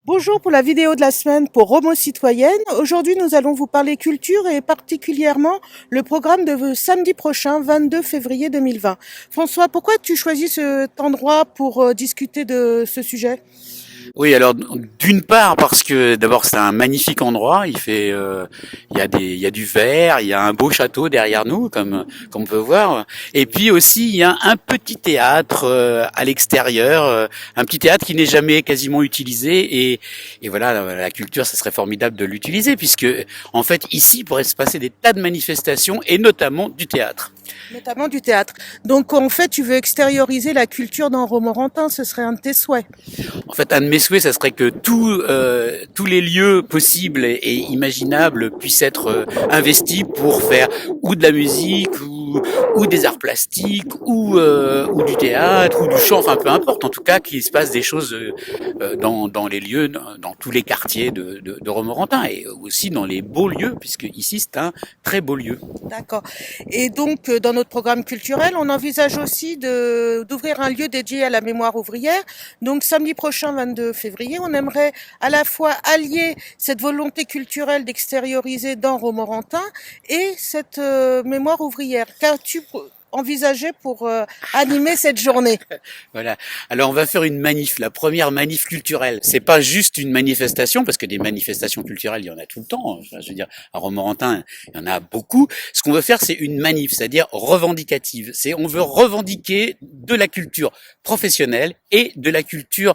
Bonjour pour la vidéo de la semaine pour Romo Citoyenne. Aujourd'hui, nous allons vous parler culture et particulièrement le programme de samedi prochain, 22 février 2020. François, pourquoi tu choisis cet endroit pour discuter de ce sujet? Oui, alors d'une part parce que d'abord c'est un magnifique endroit, il y a du vert, il y a un beau château derrière nous comme on peut voir, et puis aussi il y a un petit théâtre à l'extérieur, un petit théâtre qui n'est jamais quasiment utilisé et voilà la culture ça serait formidable de l'utiliser puisque en fait ici pourrait se passer des tas de manifestations et notamment du théâtre. Notamment du théâtre. Donc, en fait, tu veux extérioriser la culture dans Romorantin, ce serait un de tes souhaits. En fait, un de mes souhaits, ça serait que tous les lieux possibles et imaginables puissent être investis pour faire ou de la musique ou des arts plastiques ou du théâtre ou du chant, enfin peu importe. En tout cas, qu'il se passe des choses dans les lieux, dans tous les quartiers de Romorantin et aussi dans les beaux lieux, puisque ici c'est un très beau lieu. D'accord. Et donc, dans notre programme culturel, on envisage aussi d'ouvrir un lieu dédié à la mémoire ouvrière. Donc, samedi prochain, 22 février, on aimerait à la fois allier cette volonté culturelle d'extérioriser dans Romorantin et cette mémoire ouvrière. Qu'as-tu envisagé pour animer cette journée? Voilà. Alors on va faire une manif, la première manif culturelle. C'est pas juste une manifestation, parce que des manifestations culturelles, il y en a tout le temps. Enfin, je veux dire, à Romorantin, il y en a beaucoup. Ce qu'on veut faire, c'est une manif, c'est-à-dire revendicative. On veut revendiquer de la culture professionnelle et de la culture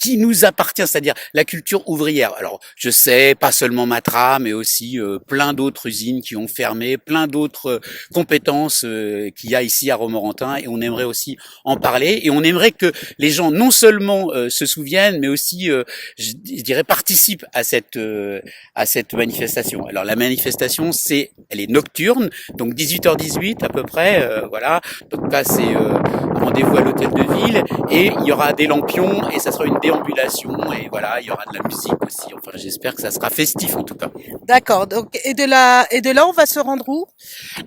qui nous appartient, c'est-à-dire la culture ouvrière. Alors, je sais, pas seulement Matra, mais aussi plein d'autres usines qui ont fermé, plein d'autres compétences qu'il y a ici à Romorantin, et on aimerait aussi en parler, et on aimerait que les gens non seulement se souviennent, mais aussi, je dirais, participent à cette manifestation. Alors, la manifestation, elle est nocturne, donc 18h18 à peu près, voilà. Donc là, c'est rendez-vous à l'hôtel de ville, et il y aura des lampions, et ça sera une déambulation, et voilà, il y aura de la musique aussi. Enfin, j'espère que ça sera festif en tout cas. D'accord. Donc, et de là, on va se rendre où?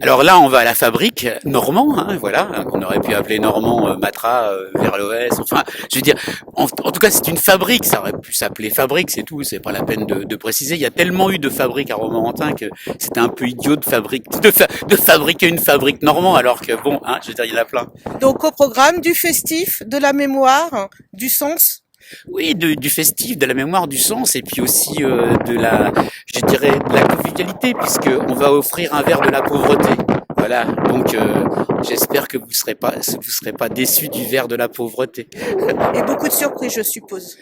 Alors là, on va à la fabrique Normand, hein, voilà, hein, qu'on aurait pu appeler Normand Matra vers l'ouest. Enfin, je veux dire, en tout cas, c'est une fabrique. Ça aurait pu s'appeler fabrique, c'est tout. C'est pas la peine de préciser. Il y a tellement eu de fabriques à Romorantin que c'était un peu idiot de fabriquer une fabrique Normand, alors que bon, hein, je veux dire, il y en a plein. Donc, au programme du festif, de la mémoire, du sens. Oui, du festif, de la mémoire, du sens, et puis aussi je dirais, de la convivialité, puisque on va offrir un verre de la pauvreté. Voilà, donc j'espère que vous serez pas déçus du verre de la pauvreté. Et beaucoup de surprises, je suppose.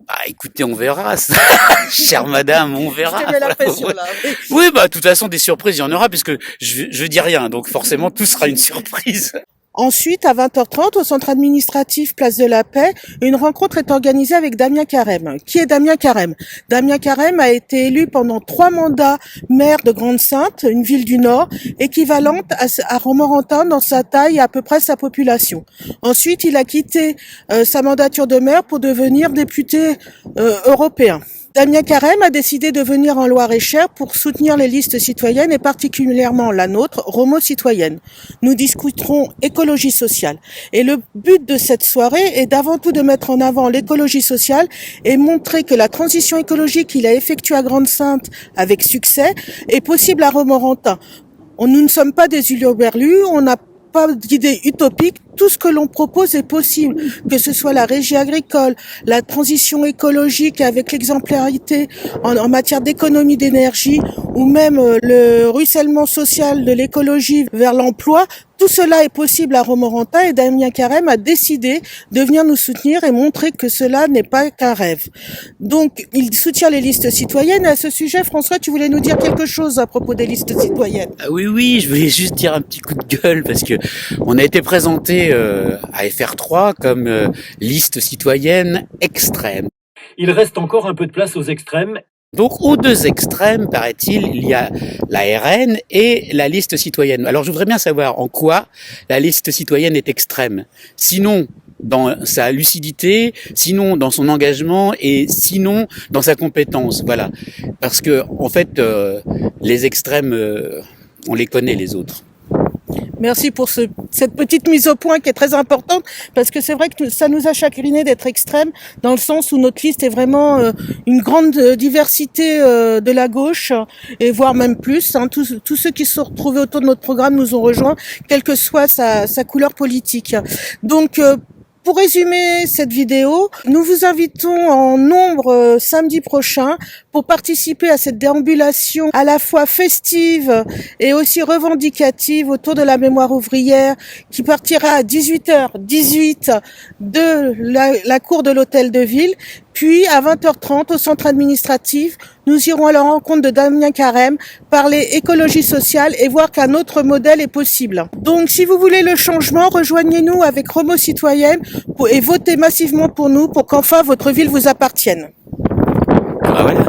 Bah, écoutez, on verra, chère madame, on Je verra. te mets la pression là. Oui. Oui, bah, de toute façon, des surprises, il y en aura, puisque je dis rien, donc forcément, tout sera une surprise. Ensuite, à 20h30, au centre administratif Place de la Paix, une rencontre est organisée avec Damien Carême. Qui est Damien Carême? Damien Carême a été élu pendant 3 mandats maire de Grande-Synthe, une ville du Nord, équivalente à Romorantin dans sa taille et à peu près sa population. Ensuite, il a quitté sa mandature de maire pour devenir député européen. Damien Carême a décidé de venir en Loir-et-Cher pour soutenir les listes citoyennes et particulièrement la nôtre, Romo Citoyenne. Nous discuterons écologie sociale. Et le but de cette soirée est d'avant tout de mettre en avant l'écologie sociale et montrer que la transition écologique qu'il a effectuée à Grande-Synthe avec succès est possible à Romorantin. Nous ne sommes pas des hurluberlus, on n'a pas d'idée utopique, tout ce que l'on propose est possible, que ce soit la régie agricole, la transition écologique avec l'exemplarité en matière d'économie d'énergie ou même le ruissellement social de l'écologie vers l'emploi. Tout cela est possible à Romorantin et Damien Carême a décidé de venir nous soutenir et montrer que cela n'est pas qu'un rêve. Donc, il soutient les listes citoyennes. À ce sujet, François, tu voulais nous dire quelque chose à propos des listes citoyennes? Ah oui, oui, je voulais juste dire un petit coup de gueule parce que on a été présenté à FR3 comme liste citoyenne extrême. Il reste encore un peu de place aux extrêmes. Donc aux deux extrêmes, paraît-il, il y a la RN et la liste citoyenne. Alors je voudrais bien savoir en quoi la liste citoyenne est extrême. Sinon dans sa lucidité, sinon dans son engagement et sinon dans sa compétence. Voilà. Parce que en fait, les extrêmes, on les connaît les autres. Merci pour cette petite mise au point qui est très importante, parce que c'est vrai que ça nous a chagriné d'être extrême, dans le sens où notre liste est vraiment une grande diversité de la gauche, et voire même plus. Hein. Tous ceux qui se sont retrouvés autour de notre programme nous ont rejoints, quelle que soit sa couleur politique. Donc, pour résumer cette vidéo, nous vous invitons en nombre samedi prochain pour participer à cette déambulation à la fois festive et aussi revendicative autour de la mémoire ouvrière qui partira à 18h18 de la cour de l'hôtel de ville. Puis, à 20h30, au centre administratif, nous irons à la rencontre de Damien Carême, parler écologie sociale et voir qu'un autre modèle est possible. Donc, si vous voulez le changement, rejoignez-nous avec Romo Citoyenne et votez massivement pour nous pour qu'enfin votre ville vous appartienne. Ah, voilà.